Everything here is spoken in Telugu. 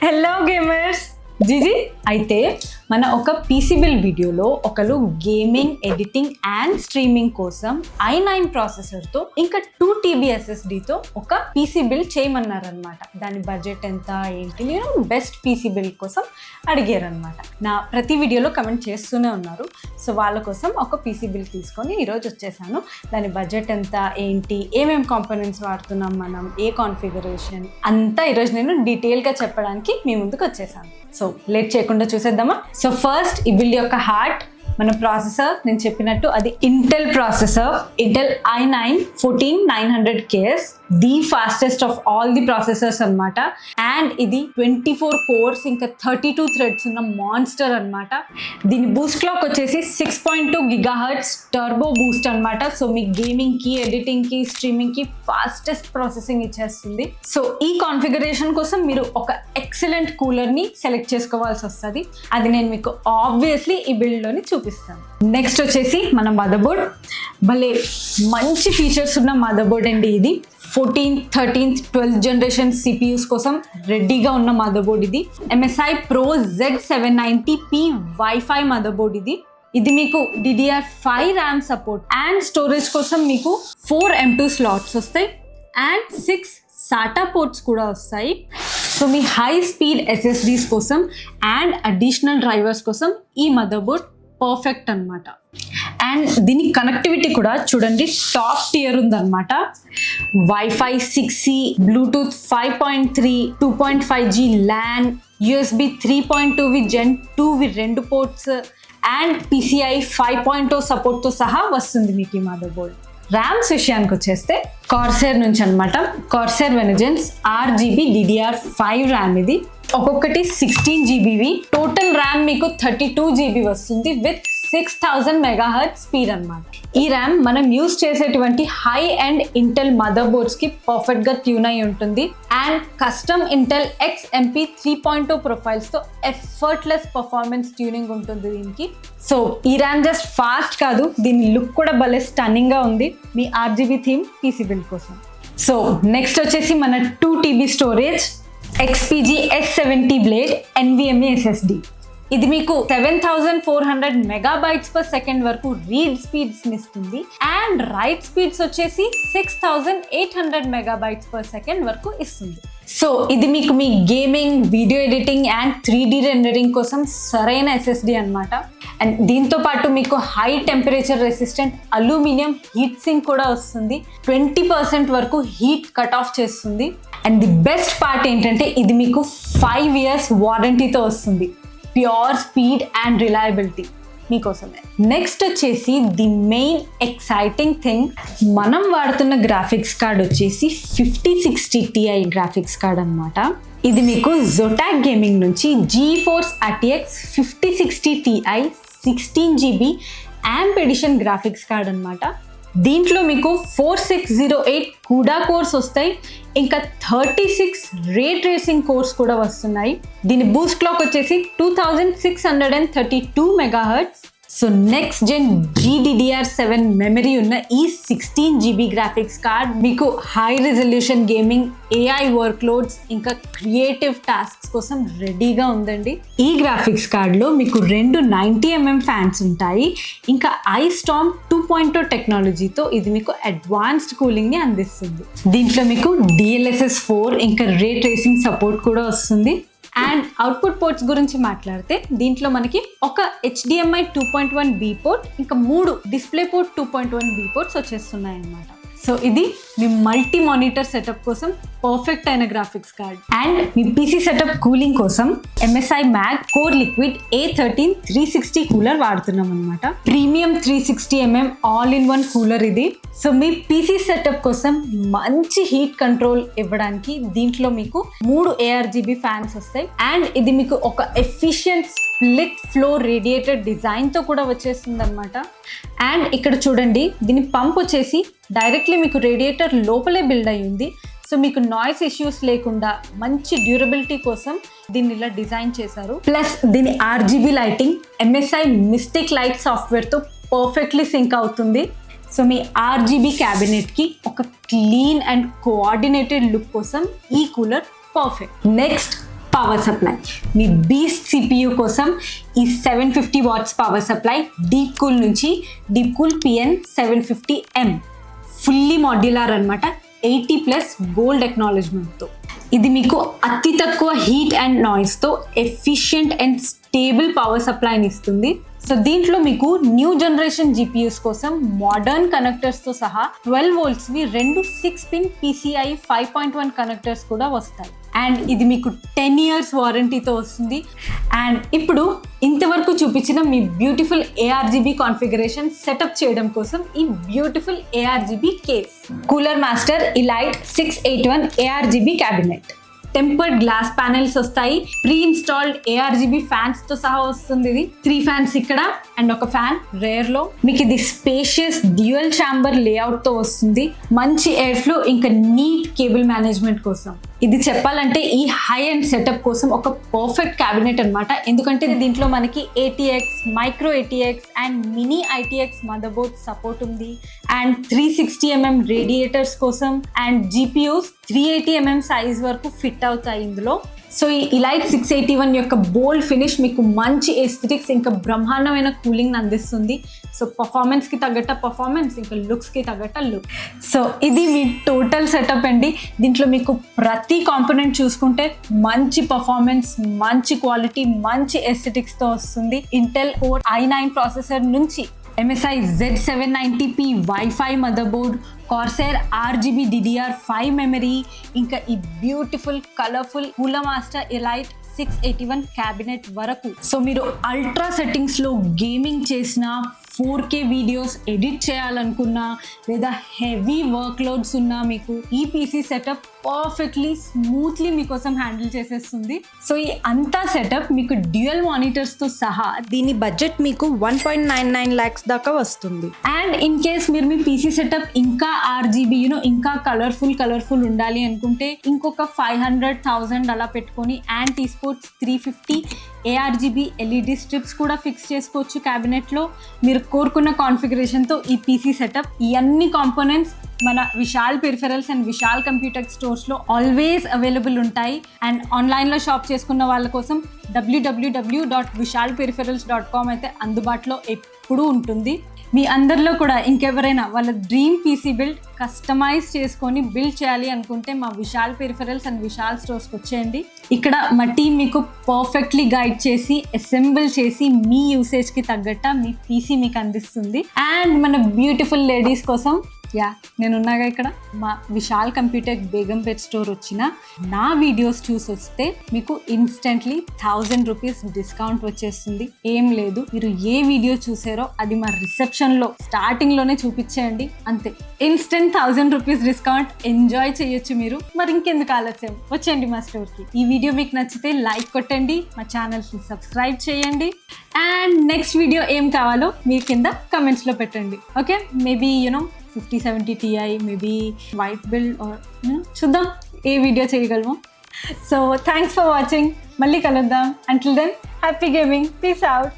హలో గేమర్స్, జిజి అయితే మన ఒక పీసీ బిల్డ్ వీడియోలో ఒకరు గేమింగ్, ఎడిటింగ్ అండ్ స్ట్రీమింగ్ కోసం i9 ప్రాసెసర్తో ఇంకా 2 TB SSDతో ఒక పీసీ బిల్డ్ చేయమన్నారనమాట. దాని బడ్జెట్ ఎంత ఏంటి, నేను బెస్ట్ పీసీ బిల్డ్ కోసం అడిగారనమాట. నా ప్రతి వీడియోలో కమెంట్ చేస్తూనే ఉన్నారు. సో వాళ్ళ కోసం ఒక పీసీ బిల్డ్ తీసుకొని ఈరోజు వచ్చేసాను. దాని బడ్జెట్ ఎంత ఏంటి, ఏమేమి కాంపోనెంట్స్ వాడుతున్నాం మనం, ఏ కాన్ఫిగరేషన్ అంతా ఈరోజు నేను డీటెయిల్గా చెప్పడానికి మీ ముందుకు వచ్చేసాను. సో లేట్ చేయకుండా చూసేద్దామా. సో ఫస్ట్ ఈ బిల్డ్ యొక్క హార్ట్ మన ప్రాసెసర్. నేను చెప్పినట్టు అది Intel processor, Intel i9 14900KS, the fastest of all the processors అనమాట. అండ్ ఇది 24 కోర్స్ ఇంకా 32 థ్రెడ్స్ ఉన్న మాన్స్టర్ అనమాట. దీని బూస్ట్ క్లాక్ వచ్చేసి 6.2 GHz టర్బో బూస్ట్ అనమాట. సో మీ గేమింగ్కి, ఎడిటింగ్కి, స్ట్రీమింగ్కి ఫాస్టెస్ట్ ప్రాసెసింగ్ ఇచ్చేస్తుంది. సో ఈ కాన్ఫిగరేషన్ కోసం మీరు ఒక ఎక్సలెంట్ కూలర్ని సెలెక్ట్ చేసుకోవాల్సి వస్తుంది. అది నేను మీకు ఆబ్వియస్లీ ఈ బిల్డ్లోని చూపిస్తాను. నెక్స్ట్ వచ్చేసి మన మదర్బోర్డ్. భలే మంచి ఫీచర్స్ ఉన్న మదర్బోర్డ్ అండి ఇది. 14th, 13th, 12th generation CPUs కోసం రెడీగా ఉన్న మదర్బోర్డ్ ఇది. MSI Pro Z790P wifi motherboard ఇది. ఇది మీకు DDR5 RAM support and storage కోసం మీకు 4 M2 స్లాట్స్ వస్తాయి అండ్ 6 SATA పోర్ట్స్ కూడా వస్తాయి. సో మీ హై స్పీడ్ SSDs కోసం అండ్ అడిషనల్ డ్రైవర్స్ కోసం ఈ మదర్బోర్డ్ పర్ఫెక్ట్ అనమాట. అండ్ దీని కనెక్టివిటీ కూడా చూడండి టాప్ టియర్ ఉందన్నమాట. Wifi 6E, Bluetooth 5.3, 2.5G LAN, USB 3.2 Gen 2 2 ports and PCI 5.0 సపోర్ట్తో సహా వస్తుంది మీకు ఈ మదర్బోర్డ్. ర్యామ్స్ విషయానికి వచ్చేస్తే కార్సెర్ నుంచి అనమాట. కార్సెర్ వెనజెన్స్ RGB DDR5 ర్యామ్ ఇది. ఒక్కొక్కటి 16 GB. టోటల్ ర్యామ్ మీకు 32 GB వస్తుంది విత్ 6000 MHz స్పీడ్ అనమాట. ఈ ర్యామ్ మనం యూస్ చేసేటువంటి high and Intel mother boards కి పర్ఫెక్ట్ గా ట్యూన్ అయి ఉంటుంది. And custom Intel XMP 3.0 profiles తో ఎఫర్ట్లెస్ పర్ఫార్మెన్స్ ట్యూనింగ్ ఉంటుంది దీనికి. సో ఈ ర్యామ్ జస్ట్ ఫాస్ట్ కాదు, దీని లుక్ కూడా భలే స్టన్నింగ్ గా ఉంది మీ RGB థీమ్ పీసీ బిల్డ్ కోసం. సో నెక్స్ట్ వచ్చేసి మన 2 TB storage, XPG S70 Blade NVMe SSD. ఇది మీకు 7400 MB/s వరకు రీడ్ స్పీడ్స్ ఇస్తుంది అండ్ రైట్ స్పీడ్స్ వచ్చేసి 6800 MB/s వరకు ఇస్తుంది. సో ఇది మీకు మీ gaming, video editing and 3D rendering కోసం సరైన SSD అనమాట. అండ్ దీంతో పాటు మీకు high temperature resistant aluminium heat sink కూడా వస్తుంది. 20% వరకు హీట్ కట్ ఆఫ్ చేస్తుంది. అండ్ ది బెస్ట్ పార్ట్ ఏంటంటే ఇది మీకు 5 years వారంటీతో వస్తుంది. ప్యూర్ స్పీడ్ అండ్ రిలయబిలిటీ మీకోసమే. నెక్స్ట్ వచ్చేసి ది మెయిన్ ఎక్సైటింగ్ థింగ్, మనం వాడుతున్న గ్రాఫిక్స్ కార్డ్ వచ్చేసి 5060 Ti గ్రాఫిక్స్ కార్డ్ అనమాట. ఇది మీకు ZOTAC గేమింగ్ నుంచి GeForce RTX 5060 Ti 16 GB AMP edition graphics card అనమాట. దీంట్లో మీకు 4608 CUDA కోర్స్ వస్తాయి, ఇంకా 36 రే ట్రేసింగ్ కోర్స్ కూడా వస్తున్నాయి. దీని బూస్ట్ క్లాక్ వచ్చేసి 2632 MHz. So next gen GDDR7 memory ఉన్న ఈ 16 GB గ్రాఫిక్స్ కార్డ్ మీకు high resolution gaming, AI workloads ఇంకా క్రియేటివ్ టాస్క్స్ కోసం రెడీగా ఉందండి. ఈ గ్రాఫిక్స్ కార్డ్లో మీకు 2 90mm ఫ్యాన్స్ ఉంటాయి. ఇంకా iStorm 2.0 టెక్నాలజీతో ఇది మీకు అడ్వాన్స్డ్ కూలింగ్ని అందిస్తుంది. దీంట్లో మీకు DLSS 4 ఇంకా రే ట్రేసింగ్ సపోర్ట్ కూడా వస్తుంది. అండ్ అవుట్పుట్ పోర్ట్స్ గురించి మాట్లాడితే దీంట్లో మనకి ఒక HDMI 2.1B పోర్ట్ ఇంకా 3 డిస్ప్లే పోర్ట్ 2.1B పోర్ట్స్ వచ్చేస్తున్నాయి అన్నమాట. సో ఇది మీ మల్టీ మానిటర్ సెటప్ కోసం పర్ఫెక్ట్ అయిన graphics card. And me PC setup cooling కోసం MSI Mag Core Liquid A13 360 cooler వాడుతున్నాం అనమాట. Premium 360mm all in one cooler ఇది. సో మీ పీసీ సెటప్ కోసం మంచి హీట్ కంట్రోల్ ఇవ్వడానికి దీంట్లో మీకు 3 ARGB ఫ్యాన్స్ వస్తాయి. అండ్ ఇది మీకు ఒక ఎఫిషియెంట్ స్ప్లిట్ ఫ్లో రేడియేటెడ్ డిజైన్తో కూడా వచ్చేస్తుంది అనమాట. అండ్ ఇక్కడ చూడండి దీని పంప్ వచ్చేసి డైరెక్ట్లీ మీకు రేడియేటర్ లోపలే బిల్డ్ అయ్యింది. సో మీకు నాయిస్ ఇష్యూస్ లేకుండా మంచి డ్యూరబిలిటీ కోసం దీన్ని ఇలా డిజైన్ చేశారు. ప్లస్ దీని RGB lighting MSI mystic light సాఫ్ట్వేర్తో పర్ఫెక్ట్లీ సింక్ అవుతుంది. సో మీ RGB క్యాబినెట్కి ఒక క్లీన్ అండ్ కోఆర్డినేటెడ్ లుక్ కోసం ఈ cooler perfect. Next power supply. మీ బీస్ట్ CPU కోసం ఈ 750 వాట్స్ పవర్ సప్లై DeepCool నుంచి DeepCool PN750M ఫుల్లీ మాడ్యులర్ అనమాట. 80+ గోల్డ్ ఎక్నాలజ్మెంట్తో ఇది మీకు అతి తక్కువ హీట్ అండ్ నాయిస్తో ఎఫిషియంట్ అండ్ స్టేబుల్ పవర్ సప్లైని ఇస్తుంది. సో దీంట్లో మీకు న్యూ జనరేషన్ GPUs కోసం మోడర్న్ కనెక్టర్స్తో సహా 12 voltsవి 2 6-pin PCI 5.1 కనెక్టర్స్ కూడా వస్తాయి. అండ్ ఇది మీకు 10 years వారంటీతో వస్తుంది. అండ్ ఇప్పుడు ఇంతవరకు చూపించిన మీ బ్యూటిఫుల్ ARGB కాన్ఫిగరేషన్ సెటప్ చేయడం కోసం ఈ beautiful ARGB case, cooler master elite 681 ARGB cabinet, tempered glass panels వస్తాయి, ప్రీ ఇన్స్టాల్డ్ ARGB ఫ్యాన్స్ తో సహా వస్తుంది. ఇది 3 ఫ్యాన్స్ ఇక్కడ అండ్ ఒక ఫ్యాన్ రేర్ లో. మీకు ఇది స్పేషియస్ డ్యూయల్ ఛాంబర్ లేఅవుట్ తో వస్తుంది. మంచి ఎయిర్ ఫ్లో ఇంకా నీట్ కేబుల్ మేనేజ్మెంట్ కోసం ఇది చెప్పాలంటే ఈ హై అండ్ సెటప్ కోసం ఒక పర్ఫెక్ట్ క్యాబినెట్ అనమాట. ఎందుకంటే దీంట్లో మనకి ATX, micro ATX and mini ITX motherboard support ఉంది. అండ్ 360mm రేడియేటర్స్ కోసం అండ్ GPUs 380mm సైజ్ వరకు ఫిట్ అవుతాయి ఇందులో. సో ఈ ఇలైట్ 681 యొక్క బోల్డ్ ఫినిష్ మీకు మంచి ఎస్థెటిక్స్ ఇంకా బ్రహ్మాండమైన కూలింగ్ అందిస్తుంది. సో పర్ఫార్మెన్స్కి తగ్గట్ట పర్ఫార్మెన్స్, ఇంకా లుక్స్కి తగ్గట్ట లుక్. సో ఇది మీ టోటల్ సెటప్ అండి. దీంట్లో మీకు ప్రతి కాంపోనెంట్ చూసుకుంటే మంచి పర్ఫార్మెన్స్, మంచి క్వాలిటీ, మంచి ఎస్థెటిక్స్తో వస్తుంది. ఇంటెల్ కోర్ i9 ప్రాసెసర్ నుంచి MSI Z790p Wi-Fi motherboard, Corsair RGB DDR5 memory, ఇంకా ఈ beautiful colourful cooler master elite 681 cabinet వరకు. సో మీరు అల్ట్రా సెట్టింగ్స్లో గేమింగ్ చేసిన, 4K వీడియోస్ ఎడిట్ చేయాలనుకున్నా, లేదా హెవీ వర్క్ లోడ్స్ ఉన్నా మీకు ఈ PC సెటప్ పర్ఫెక్ట్లీ స్మూత్లీ మీకోసం హ్యాండిల్ చేసేస్తుంది. సో ఈ అంతా సెటప్ మీకు డ్యూయల్ మానిటర్స్తో సహా దీని బడ్జెట్ మీకు 1.99 lakhs దాకా వస్తుంది. అండ్ ఇన్ కేస్ మీరు మీ PC సెటప్ ఇంకా RGB ఇంకా కలర్ఫుల్ ఉండాలి అనుకుంటే ఇంకొక 500,000 అలా పెట్టుకొని anti sports 350 ARGB LED strips కూడా ఫిక్స్ చేసుకోవచ్చు క్యాబినెట్లో. మీరు కోరుకున్న కాన్ఫిగరేషన్తో ఈ PC సెటప్, ఈ అన్ని కాంపోనెంట్స్ మన Vishal peripherals and Vishal Computech స్టోర్స్లో ఆల్వేస్ అవైలబుల్ ఉంటాయి. అండ్ ఆన్లైన్లో షాప్ చేసుకున్న వాళ్ళ కోసం www.vishalperipherals.com అయితే అందుబాటులో ఎప్పుడూ ఉంటుంది. మీ అందరిలో కూడా ఇంకెవరైనా వాళ్ళ డ్రీమ్ PC బిల్డ్ కస్టమైజ్ చేసుకొని బిల్డ్ చేయాలి అనుకుంటే మా విశాల్ పెరిఫెరల్స్ అండ్ విశాల్ స్టోర్స్కి వచ్చేయండి. ఇక్కడ మా టీం మీకు పర్ఫెక్ట్లీ గైడ్ చేసి అసెంబుల్ చేసి మీ యూసేజ్కి తగ్గట్ట మీ PC మీకు అందిస్తుంది. అండ్ మన బ్యూటిఫుల్ లేడీస్ కోసం నేనున్నాగా ఇక్కడ మా విశాల్ కంప్యూటెక్ బేగంపేట్ స్టోర్ వచ్చిన నా వీడియోస్ చూసి వస్తే మీకు ఇన్స్టెంట్లీ 1000 రూపీస్ డిస్కౌంట్ వచ్చేస్తుంది. ఏం లేదు, మీరు ఏ వీడియో చూసారో అది మా రిసెప్షన్లో స్టార్టింగ్లోనే చూపించేయండి, అంతే. ఇన్స్టెంట్ 1000 రూపీస్ డిస్కౌంట్ ఎంజాయ్ చేయొచ్చు మీరు. మరి ఇంకెందుకు ఆలస్యం, వచ్చేయండి మా స్టోర్కి. ఈ వీడియో మీకు నచ్చితే లైక్ కొట్టండి, మా ఛానల్కి సబ్స్క్రైబ్ చేయండి. అండ్ నెక్స్ట్ వీడియో ఏం కావాలో మీరు కింద కమెంట్స్లో పెట్టండి. Okay, maybe 5070 Ti, maybe white build or చూద్దాం ఏ వీడియో చేయగలము. So thanks for watching. మళ్ళీ కలుద్దాం. Until then happy gaming. Peace out.